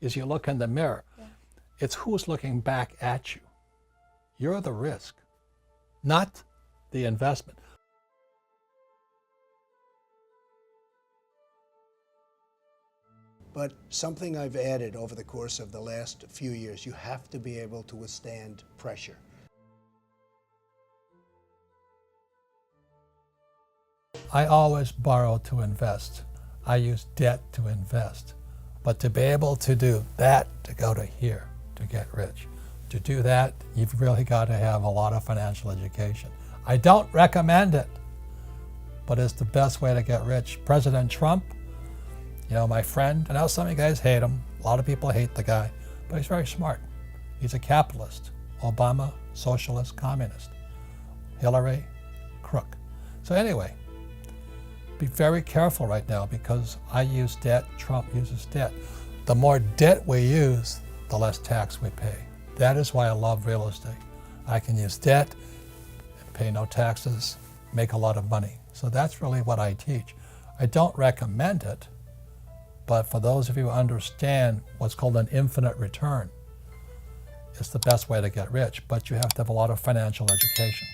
is you look in the mirror. Yeah. It's who's looking back at you. You're the risk, not the investment. But something I've added over the course of the last few years, you have to be able to withstand pressure. I always borrow to invest. I use debt to invest. But to be able to do that, to go to here, to get rich, to do that, you've really got to have a lot of financial education. I don't recommend it, but it's the best way to get rich. President Trump, you know, my friend, I know some of you guys hate him. A lot of people hate the guy, but he's very smart. He's a capitalist. Obama, socialist, communist. Hillary, crook. So anyway, be very careful right now because I use debt, Trump uses debt. The more debt we use, the less tax we pay. That is why I love real estate. I can use debt, pay no taxes, make a lot of money. So that's really what I teach. I don't recommend it, but for those of you who understand what's called an infinite return, it's the best way to get rich, but you have to have a lot of financial education.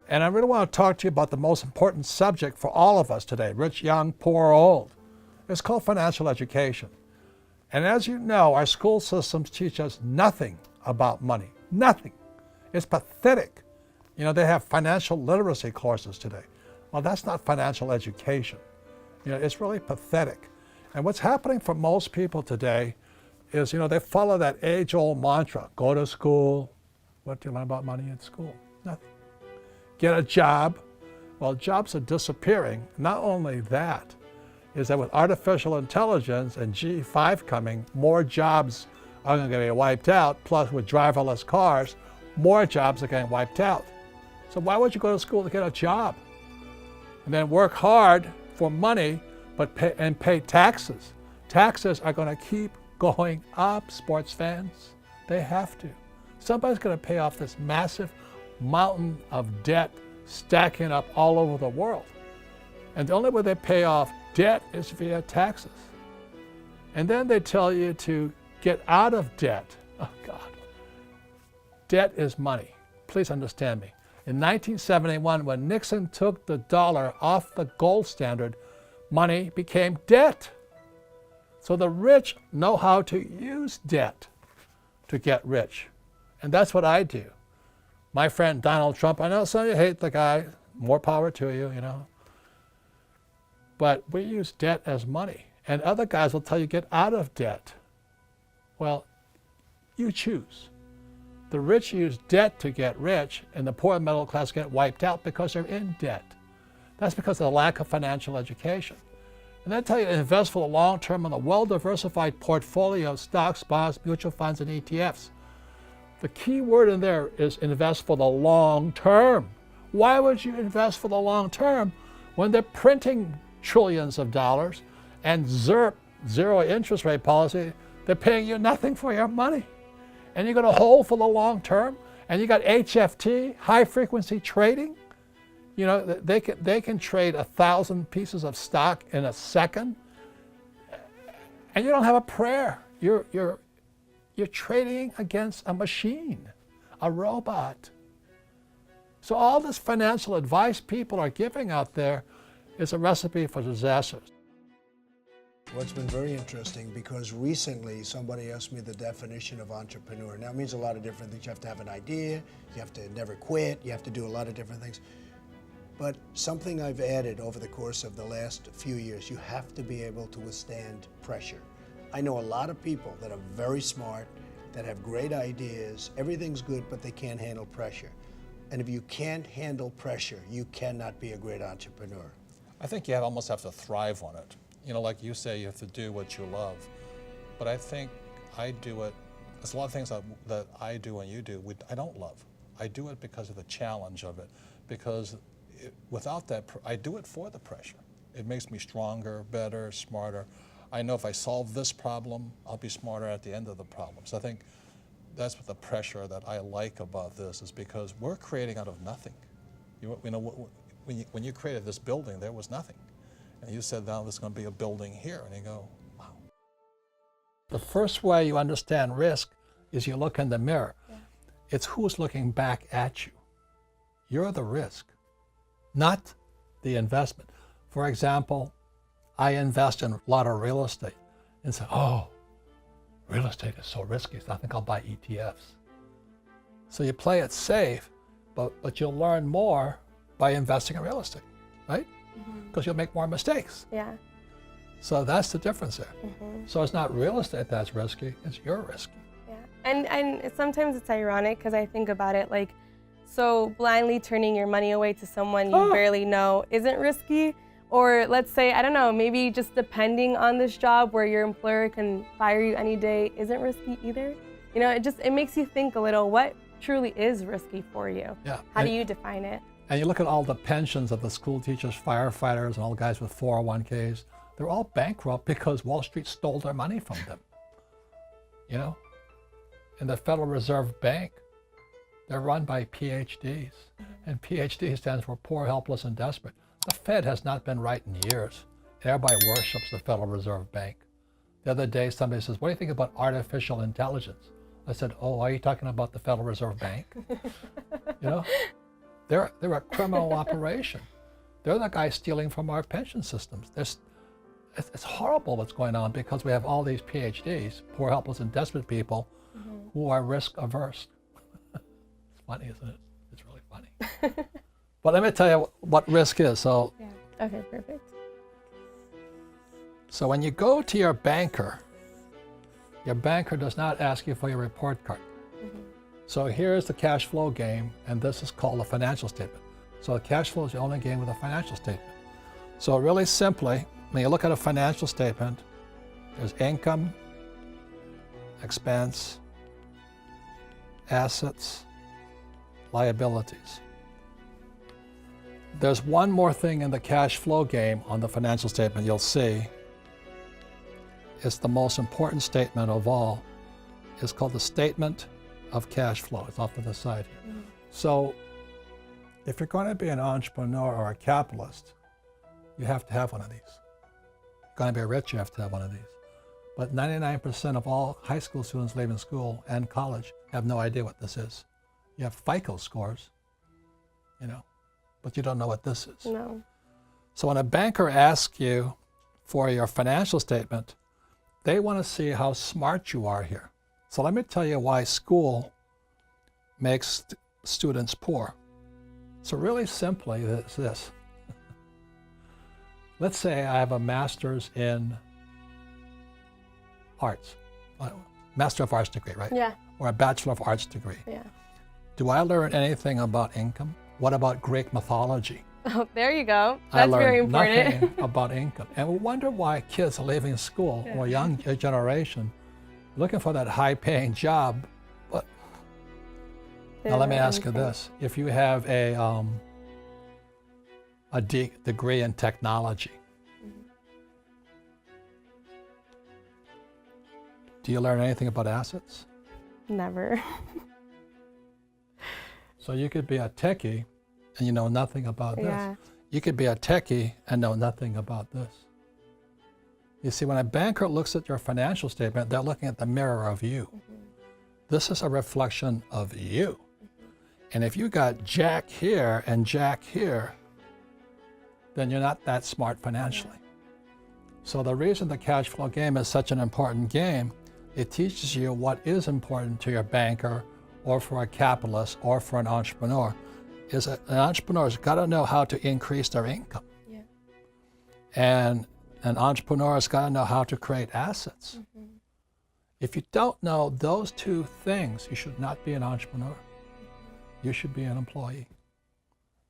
And I really want to talk to you about the most important subject for all of us today, rich, young, poor, or old. It's called financial education. And as you know, our school systems teach us nothing about money. Nothing. It's pathetic. You know, they have financial literacy courses today. Well, that's not financial education. You know, it's really pathetic. And what's happening for most people today is, you know, they follow that age-old mantra, go to school. What do you learn about money in school? Nothing. Get a job. Well, jobs are disappearing. Not only that, is that with artificial intelligence and G5 coming, more jobs are going to be wiped out. Plus, with driverless cars, more jobs are getting wiped out. So why would you go to school to get a job? And then work hard for money, but pay taxes. Taxes are going to keep going up, sports fans. They have to. Somebody's going to pay off this massive mountain of debt stacking up all over the world. And the only way they pay off debt is via taxes. And then they tell you to get out of debt. Oh God. Debt is money. Please understand me. In 1971, when Nixon took the dollar off the gold standard, money became debt. So the rich know how to use debt to get rich. And that's what I do. My friend Donald Trump, I know some of you hate the guy, more power to you, you know. But we use debt as money. And other guys will tell you get out of debt. Well, you choose. The rich use debt to get rich, and the poor and middle class get wiped out because they're in debt. That's because of the lack of financial education. And they tell you to invest for the long term in a well-diversified portfolio of stocks, bonds, mutual funds, and ETFs. The key word in there is invest for the long term. Why would you invest for the long term when they're printing trillions of dollars and ZIRP, zero interest rate policy, they're paying you nothing for your money? And you're going to hold for the long term, and you got HFT, high frequency trading. You know, they can trade 1,000 pieces of stock in a second, and you don't have a prayer. You're trading against a machine, a robot. So all this financial advice people are giving out there is a recipe for disasters. What's been very interesting, because recently somebody asked me the definition of entrepreneur. Now, it means a lot of different things. You have to have an idea, you have to never quit, you have to do a lot of different things. But something I've added over the course of the last few years, you have to be able to withstand pressure. I know a lot of people that are very smart, that have great ideas, everything's good, but they can't handle pressure. And if you can't handle pressure, you cannot be a great entrepreneur. I think you almost have to thrive on it. You know, like you say, you have to do what you love. But I think I do it, there's a lot of things that I do and you do, I don't love. I do it because of the challenge of it. Because without that, I do it for the pressure. It makes me stronger, better, smarter. I know if I solve this problem, I'll be smarter at the end of the problem. So I think that's what the pressure that I like about this is, because we're creating out of nothing. You know, when you created this building, there was nothing. And you said, now there's going to be a building here. And you go, wow. The first way you understand risk is you look in the mirror. Yeah. It's who's looking back at you. You're the risk, not the investment. For example, I invest in a lot of real estate and say, oh, real estate is so risky, so I think I'll buy ETFs. So you play it safe, but you'll learn more by investing in real estate, right? Because you'll make more mistakes. Yeah. So that's the difference there. So it's not real estate that's risky, it's you're risky. Yeah. And sometimes it's ironic because I think about it like, so blindly turning your money away to someone you barely know isn't risky. Or let's say, I don't know, maybe just depending on this job where your employer can fire you any day isn't risky either. You know, it makes you think a little, what truly is risky for you? Yeah. How do you define it? And you look at all the pensions of the school teachers, firefighters, and all the guys with 401ks, they're all bankrupt because Wall Street stole their money from them. You know? And the Federal Reserve Bank, they're run by PhDs. And PhD stands for poor, helpless, and desperate. The Fed has not been right in years. And everybody worships the Federal Reserve Bank. The other day, somebody says, what do you think about artificial intelligence? I said, oh, are you talking about the Federal Reserve Bank? You know? They're a criminal operation. They're the guys stealing from our pension systems. It's horrible what's going on because we have all these PhDs, poor, helpless, and desperate people who are risk averse. It's funny, isn't it? It's really funny. But let me tell you what risk is. So, Yeah. Okay, perfect. So when you go to your banker does not ask you for your report card. So here's the cash flow game, and this is called a financial statement. So the cash flow is the only game with a financial statement. So really simply, when you look at a financial statement, there's income, expense, assets, liabilities. There's one more thing in the cash flow game on the financial statement you'll see. It's the most important statement of all. It's called the statement of cash flow. It's off to the side here. So if you're going to be an entrepreneur or a capitalist, you have to have one of these. If you're going to be rich, you have to have one of these. But 99% of all high school students leaving school and college have no idea what this is. You have FICO scores, you know, but you don't know what this is. No. So when a banker asks you for your financial statement, they want to see how smart you are here. So let me tell you why school makes students poor. So really simply, it's this. Let's say I have a master's in arts, Master of Arts degree, right? Yeah. Or a Bachelor of Arts degree. Yeah. Do I learn anything about income? What about Greek mythology? Oh, there you go. I That's learned very important. nothing about income. And we wonder why kids are leaving school, or young generation, looking for that high-paying job. But now let me ask you this. If you have a degree in technology, do you learn anything about assets? Never. So you could be a techie and you know nothing about this. Yeah. You could be a techie and know nothing about this. You see, when a banker looks at your financial statement, they're looking at the mirror of you. This is a reflection of you. And if you got Jack here and Jack here, then you're not that smart financially. So the reason the cash flow game is such an important game, it teaches you what is important to your banker or for a capitalist or for an entrepreneur, is an entrepreneur's got to know how to increase their income. Yeah. And an entrepreneur's got to know how to create assets. If you don't know those two things, you should not be an entrepreneur. You should be an employee,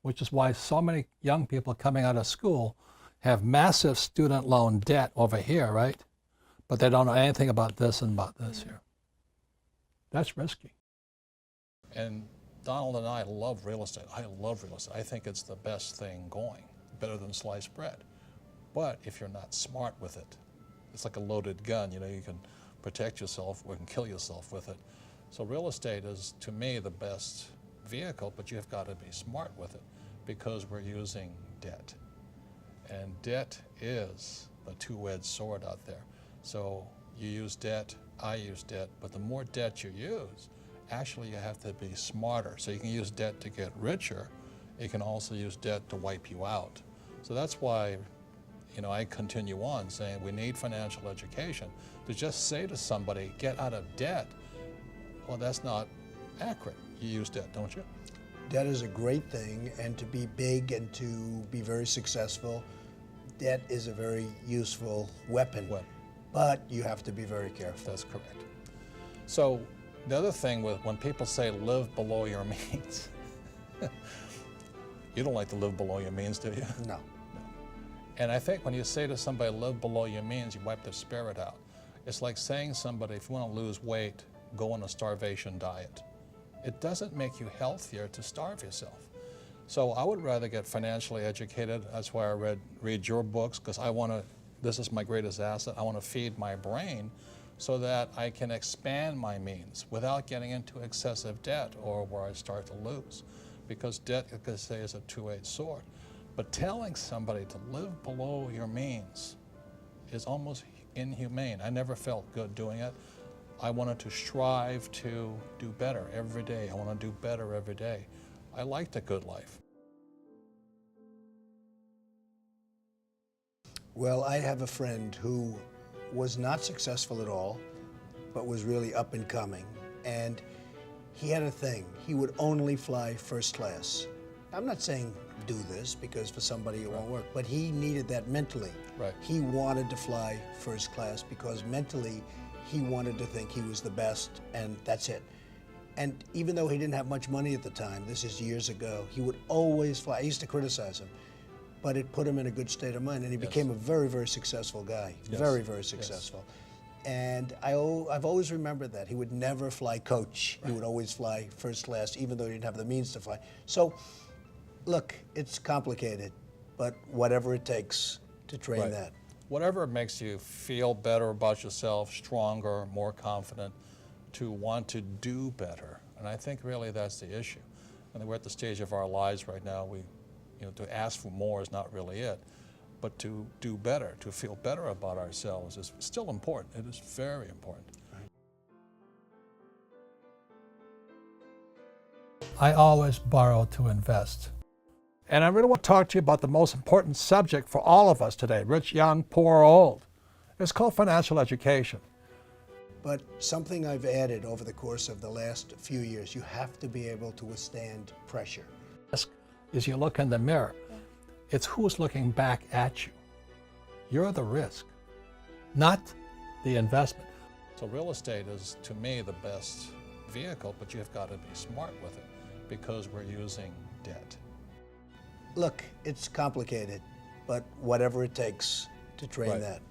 which is why so many young people coming out of school have massive student loan debt over here, right? But they don't know anything about this and about this here. That's risky. And Donald and I love real estate. I love real estate. I think it's the best thing going, better than sliced bread. But if you're not smart with it, it's like a loaded gun. You know, you can protect yourself or you can kill yourself with it. So real estate is, to me, the best vehicle, but you've got to be smart with it because we're using debt. And debt is a two-edged sword out there. So you use debt, I use debt, but the more debt you use, actually you have to be smarter. So you can use debt to get richer. You can also use debt to wipe you out. So that's why, I continue on saying we need financial education. To just say to somebody, get out of debt, well, that's not accurate. You use debt, don't you? Debt is a great thing, and to be big and to be very successful, debt is a very useful weapon. But you have to be very careful. That's correct. So the other thing with when people say live below your means, you don't like to live below your means, do you? No. And I think when you say to somebody live below your means, you wipe their spirit out. It's like saying somebody, if you want to lose weight, go on a starvation diet. It doesn't make you healthier to starve yourself. So I would rather get financially educated. That's why I read your books, because this is my greatest asset. I want to feed my brain so that I can expand my means without getting into excessive debt or where I start to lose. Because debt, like I say, is a two-edged sword. But telling somebody to live below your means is almost inhumane. I never felt good doing it. I wanted to strive to do better every day. I want to do better every day. I liked a good life. Well, I have a friend who was not successful at all, but was really up and coming. And he had a thing. He would only fly first class. I'm not saying do this because for somebody it won't work, but he needed that mentally. Right. He wanted to fly first class because mentally he wanted to think he was the best, and that's it. And even though he didn't have much money at the time, this is years ago, he would always fly. I used to criticize him, but it put him in a good state of mind, and he became a very, very successful guy. Yes. Very, very successful. Yes. And I've always remembered that. He would never fly coach. Right. He would always fly first class, even though he didn't have the means to fly. So, look, it's complicated, but whatever it takes to train that. Whatever makes you feel better about yourself, stronger, more confident, to want to do better. And I think really that's the issue. And we're at the stage of our lives right now, to ask for more is not really it, but to do better, to feel better about ourselves is still important. It is very important. I always borrow to invest. And I really want to talk to you about the most important subject for all of us today, rich, young, poor, or old. It's called financial education. But something I've added over the course of the last few years, you have to be able to withstand pressure. As you look in the mirror, it's who's looking back at you. You're the risk, not the investment. So real estate is, to me, the best vehicle, but you've got to be smart with it because we're using debt. Look, it's complicated, but whatever it takes to train that.